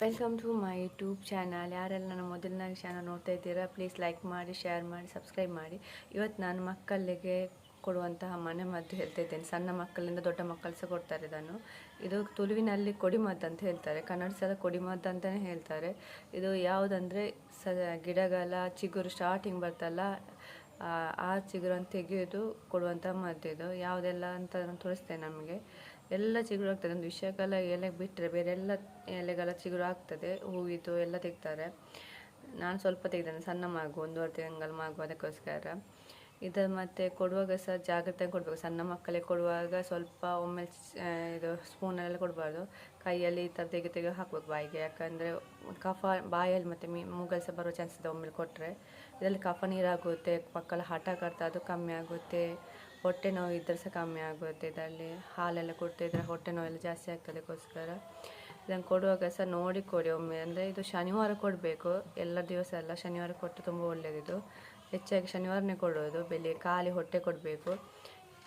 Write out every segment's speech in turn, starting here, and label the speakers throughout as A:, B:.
A: Welcome to my YouTube channel. ಯಾರೆಲ್ಲ ನನ್ನ ಮೊದಲನೇ ಚಾನಲ್ ನೋಡ್ತಾ ಇದ್ದೀರಾ, ಪ್ಲೀಸ್ ಲೈಕ್ ಮಾಡಿ, ಶೇರ್ ಮಾಡಿ, ಸಬ್ಸ್ಕ್ರೈಬ್ ಮಾಡಿ. ಇವತ್ತು ನಾನು ಮಕ್ಕಳಿಗೆ ಕೊಡುವಂತಹ ಮನೆ ಮದ್ದು ಹೇಳ್ತಾ ಇದ್ದೇನೆ. ಸಣ್ಣ ಮಕ್ಕಳಿಂದ ದೊಡ್ಡ ಮಕ್ಕಳು ಸಹ ಕೊಡ್ತಾರೆ ಇದನ್ನು. ಇದು ತುಳುವಿನಲ್ಲಿ ಕೊಡಿಮದ್ದು ಅಂತ ಹೇಳ್ತಾರೆ, ಕನ್ನಡ ಸಹ ಕೊಡಿಮದ್ದು ಅಂತಲೇ ಹೇಳ್ತಾರೆ. ಇದು ಯಾವುದಂದರೆ ಗಿಡಗಳ ಚಿಗುರು ಸ್ಟಾರ್ಟಿಂಗ್ ಬರ್ತಲ್ಲ, ಆ ಚಿಗುರನ್ನು ತೆಗೆಯೋದು ಕೊಡುವಂಥ ಮದ್ದು. ಇದು ಯಾವುದೆಲ್ಲ ಅಂತ ನಾನು ತೋರಿಸ್ತೇನೆ. ನಮಗೆ ಎಲ್ಲ ಚಿಗುರು ಆಗ್ತದೆ, ಒಂದು ವಿಷಯಕ್ಕೆಲ್ಲ ಎಲೆ ಬಿಟ್ಟರೆ ಬೇರೆ ಎಲ್ಲ ಎಲೆಗಳ ಚಿಗುರು ಆಗ್ತದೆ. ಹೂವಿದು ಎಲ್ಲ ತೆಗ್ತಾರೆ. ನಾನು ಸ್ವಲ್ಪ ತೆಗೆದೇನೆ, ಸಣ್ಣ ಮಗು 1.5 ತಿಂಗಳ ಮಗು, ಅದಕ್ಕೋಸ್ಕರ. ಇದು ಮತ್ತು ಕೊಡುವಾಗ ಸಹ ಜಾಗ್ರತೆಯಾಗಿ ಕೊಡಬೇಕು. ಸಣ್ಣ ಮಕ್ಕಳಿಗೆ ಕೊಡುವಾಗ ಸ್ವಲ್ಪ ಒಮ್ಮೆ ಇದು ಸ್ಪೂನಲ್ಲೆಲ್ಲ ಕೊಡಬಾರ್ದು, ಕೈಯಲ್ಲಿ ಈ ಥರ ತೆಗೆ ಹಾಕ್ಬೇಕು ಬಾಯಿಗೆ. ಯಾಕಂದರೆ ಕಫ ಬಾಯಲ್ಲಿ ಮತ್ತು ಮೂಗಲ್ಲಿ ಸಹ ಬರೋ ಚಾನ್ಸ್ ಇದೆ ಒಮ್ಮೆಲೆ ಕೊಟ್ಟರೆ. ಇದರಲ್ಲಿ ಕಫ ನೀರಾಗುತ್ತೆ, ಮಕ್ಕಳ ಹಠ ಕರ್ತ ಅದು ಕಮ್ಮಿ ಆಗುತ್ತೆ, ಹೊಟ್ಟೆ ನೋವು ಇದ್ದರೆ ಸಹ ಕಮ್ಮಿ ಆಗುತ್ತೆ. ಇದರಲ್ಲಿ ಹಾಲೆಲ್ಲ ಕೊಡ್ತಿದ್ರೆ ಹೊಟ್ಟೆ ನೋವೆಲ್ಲ ಜಾಸ್ತಿ ಆಗ್ತದೆ. ಅದಕ್ಕೋಸ್ಕರ ಇದನ್ನು ಕೊಡುವಾಗ ಸಹ ನೋಡಿ ಕೊಡಿ ಒಮ್ಮೆ. ಅಂದರೆ ಇದು ಶನಿವಾರ ಕೊಡಬೇಕು, ಎಲ್ಲ ದಿವಸ ಅಲ್ಲ, ಶನಿವಾರ ಕೊಟ್ಟು ತುಂಬ ಒಳ್ಳೆಯದಿದು. ಹೆಚ್ಚಾಗಿ ಶನಿವಾರನೇ ಕೊಡೋದು. ಬೆಳಿಗ್ಗೆ ಖಾಲಿ ಹೊಟ್ಟೆ ಕೊಡಬೇಕು.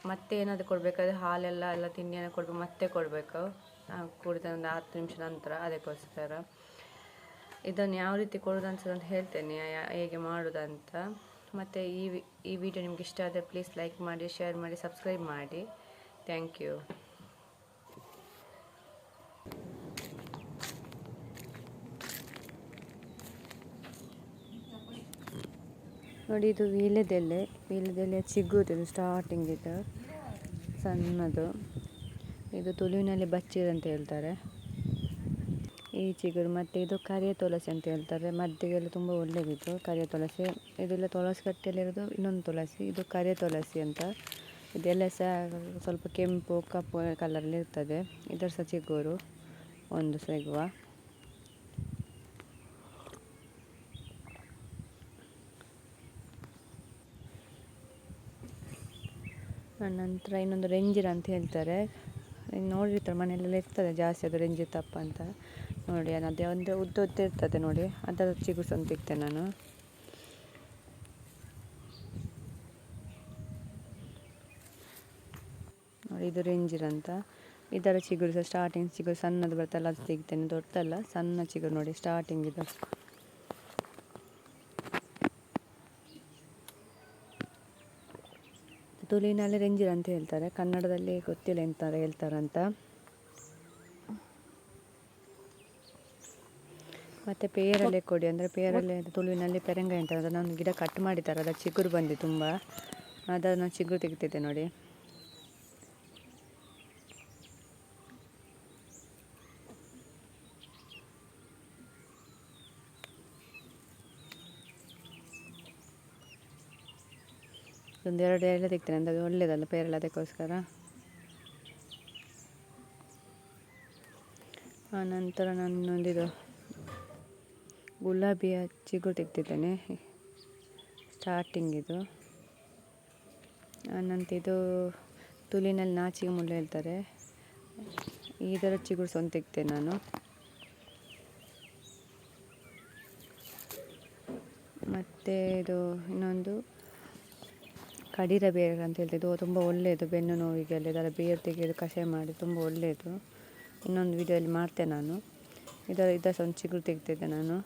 A: ಮತ್ತೆ ಏನಾದರೂ ಕೊಡಬೇಕಾದ್ರೆ ಹಾಲೆಲ್ಲ ತಿಂಡಿಯನ್ನು ಕೊಡಬೇಕು, ಮತ್ತೆ ಕೊಡಬೇಕು ಕುಡಿದ ಒಂದು 10 ನಿಮಿಷ ನಂತರ. ಅದಕ್ಕೋಸ್ಕರ ಇದನ್ನು ಯಾವ ರೀತಿ ಕೊಡೋದಂತ ಹೇಳ್ತೇನೆ, ಹೇಗೆ ಮಾಡೋದಂತ. ಮತ್ತು ಈ ವಿಡಿಯೋ ನಿಮ್ಗೆ ಇಷ್ಟ ಆದರೆ ಪ್ಲೀಸ್ ಲೈಕ್ ಮಾಡಿ, ಶೇರ್ ಮಾಡಿ, ಸಬ್ಸ್ಕ್ರೈಬ್ ಮಾಡಿ. Thank you. ನೋಡಿ, ಇದು ವೀಳ್ಯದೆಲೆ ಚಿಗುರು ಸ್ಟಾರ್ಟಿಂಗ್ ಇದು ಸಣ್ಣದು. ಇದು ತುಳುವಿನಲ್ಲಿ ಬಚ್ಚಿರು ಅಂತ ಹೇಳ್ತಾರೆ ಈ ಚಿಗುರು. ಮತ್ತು ಇದು ಕರಿಯ ತುಳಸಿ ಅಂತ ಹೇಳ್ತಾರೆ, ಮದ್ದಿಗೆಲ್ಲ ತುಂಬ ಒಳ್ಳೆಯದಿತ್ತು ಕರಿಯ ತುಳಸಿ. ಇದೆಲ್ಲ ತುಳಸಿ ಕಟ್ಟೆಯಲ್ಲಿರೋದು ಇನ್ನೊಂದು ತುಳಸಿ, ಇದು ಕರಿಯ ತುಳಸಿ ಅಂತ. ಇದೆಲ್ಲ ಸಹ ಸ್ವಲ್ಪ ಕೆಂಪು ಕಪ್ಪು ಕಲರಲ್ಲಿ ಇರ್ತದೆ. ಇದರ ಸಹ ಚಿಗುರು ಒಂದು ಸಿಗುವ. ನಂತರ ಇನ್ನೊಂದು ರೆಂಜಿರ ಅಂತ ಹೇಳ್ತಾರೆ, ನೋಡಿರ್ತಾರೆ ಮನೆಯಲ್ಲೆಲ್ಲ ಇರ್ತದೆ ಜಾಸ್ತಿ, ಅದು ರೆಂಜಿ ತಪ್ಪ ಅಂತ ನೋಡಿ. ಅದೇ ಒಂದು ಉದ್ದ ಇರ್ತದೆ ನೋಡಿ, ಅದರ ಚಿಗುರು ಅಂತ ಇರ್ತೇನೆ ನಾನು. ನೋಡಿ, ಇದು ರೆಂಜಿರ ಅಂತ. ಇದರ ಚಿಗುರು ಸಹ ಸ್ಟಾರ್ಟಿಂಗ್ ಚಿಗುರು ಸಣ್ಣದು ಬರ್ತಲ್ಲ, ಅದು ತೆಗಿತೇನೆ. ದೊಡ್ಡದಲ್ಲ, ಸಣ್ಣ ಚಿಗುರು ನೋಡಿ ಸ್ಟಾರ್ಟಿಂಗ್ ಇದು. ತುಳುವಿನಲ್ಲಿ ರೆಂಜಿರ ಅಂತ ಹೇಳ್ತಾರೆ, ಕನ್ನಡದಲ್ಲಿ ಗೊತ್ತಿಲ್ಲ ಎಂತ ಹೇಳ್ತಾರಂತ. ಮತ್ತು ಪೇರಲೆ ಕೊಡಿ, ಅಂದರೆ ಪೇರಲೆ ತುಳುವಿನಲ್ಲಿ ಪೆರಂಗಾಯಿ ಅಂತ. ಅದನ್ನು ಗಿಡ ಕಟ್ ಮಾಡಿದ್ದಾರೆ, ಅದರ ಚಿಗುರು ಬಂದು ತುಂಬ, ಅದನ್ನು ಚಿಗುರು ತೆಗಿತಿದ್ದೆ ನೋಡಿ. ಒಂದು 2 ಎಲೆ ತೆಗ್ತೇನೆ, ಅಂದರೆ ಒಳ್ಳೆಯದಲ್ಲ ಪೇರಲೆ, ಅದಕ್ಕೋಸ್ಕರ. ಆನಂತರ ನಾನು ಇನ್ನೊಂದಿದು ಗುಲಾಬಿಯ ಚಿಗುರು ತೆಗ್ತಿದ್ದೇನೆ, ಸ್ಟಾರ್ಟಿಂಗ್ ಇದು. ಆನಂತರ ಇದು ತುಳುವಿನಲ್ಲಿ ನಾಚಿಗೆ ಮುಳ್ಳು ಹೇಳ್ತಾರೆ, ಇದರ ಚಿಗುರು ಸಹ ತೆಗ್ತೇನೆ ನಾನು. ಮತ್ತು ಇದು ಇನ್ನೊಂದು ಕಡಿರ ಬೇರು ಅಂತ ಹೇಳ್ತಿದ್ದು, ತುಂಬ ಒಳ್ಳೆಯದು ಬೆನ್ನು ನೋವಿಗೆಲ್ಲ. ಇದರ ಬೇರು ತೆಗೆದು ಕಷಾಯ ಮಾಡಿ ತುಂಬ ಒಳ್ಳೆಯದು. ಇನ್ನೊಂದು ವಿಡಿಯೋದಲ್ಲಿ ಮಾಡ್ತೇನೆ ನಾನು. ಇದರ ಸಹ ಒಂದು ಚಿಗುರು ತೆಗ್ತಿದ್ದೆ ನಾನು.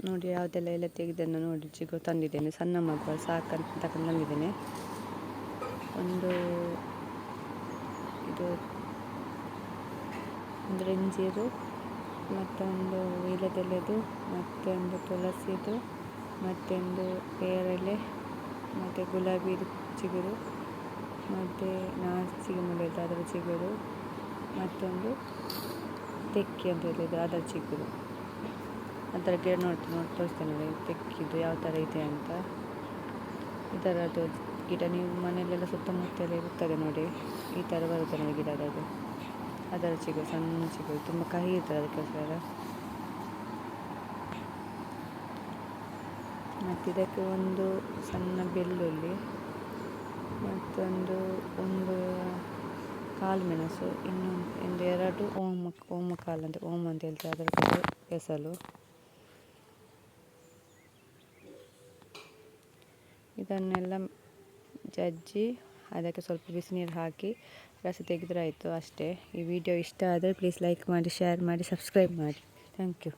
A: ನೋಡಿ ಯಾವುದೆಲ್ಲ ಎಲೆ ತೆಗೆದನ್ನು ನೋಡಿ, ಚಿಗುರು ತಂದಿದ್ದೇನೆ. ಸಣ್ಣ ಮಗು ಸಾಕಂತ ತಗೊಂಡು ತಂದಿದ್ದೇನೆ. ಒಂದು ಇದು ಒಂದು ರೆಂಜಿರು, ಮತ್ತೊಂದು ವೀಳ್ಯದೆಲೆದು, ಮತ್ತೊಂದು ತುಳಸಿದು, ಮತ್ತೊಂದು ಪೇರಲೆ, ಮತ್ತು ಗುಲಾಬಿ ಚಿಗುರು, ಮತ್ತು ನಾಚಿಗೆ ಮುಳ್ಳು ಅದರ ಚಿಗುರು, ಮತ್ತೊಂದು ತೆಕ್ಕಿ ಅಂತ ಹೇಳಿದ್ದು ಅದರ ಚಿಗುರು. ಅದರ ಗಿಡ ನೋಡಿ ತೋರಿಸ್ತೇನೆ ನೋಡಿ, ತೆಕ್ಕಿದ್ದು ಯಾವ ಥರ ಇದೆ ಅಂತ. ಇದರದ್ದು ಗಿಡ ನೀವು ಮನೆಯಲ್ಲೆಲ್ಲ ಸುತ್ತಮುತ್ತಲೇ ಇರ್ತದೆ ನೋಡಿ, ಈ ಥರ ಬರುತ್ತೆ ನೋಡಿ ಗಿಡ ಅದರ ಚಿಗುರು, ಸಣ್ಣ ಚಿಗುರು, ತುಂಬ ಕಹಿ ಇರ್ತದೆ ಅದಕ್ಕೋಸ್ಕರ. ಮತ್ತು ಇದಕ್ಕೆ ಒಂದು ಸಣ್ಣ ಬೆಳ್ಳುಳ್ಳಿ, ಮತ್ತೊಂದು ಕಾಳು ಮೆಣಸು, ಇನ್ನು ಎರಡು ಓಮ ಕಾಳು ಅಂತ ಓಮ್ ಅಂತ ಹೇಳ್ತಾರೆ, ಅದರ ಎಸಲು. ಇದನ್ನೆಲ್ಲ ಜಜ್ಜಿ ಅದಕ್ಕೆ ಸ್ವಲ್ಪ ಬಿಸಿನೀರು ಹಾಕಿ ರಸ ತೆಗೆದ್ರೆ ಆಯಿತು ಅಷ್ಟೇ. ಈ ವಿಡಿಯೋ ಇಷ್ಟ ಆದರೆ ಪ್ಲೀಸ್ ಲೈಕ್ ಮಾಡಿ, ಶೇರ್ ಮಾಡಿ, ಸಬ್ಸ್ಕ್ರೈಬ್ ಮಾಡಿ. Thank you.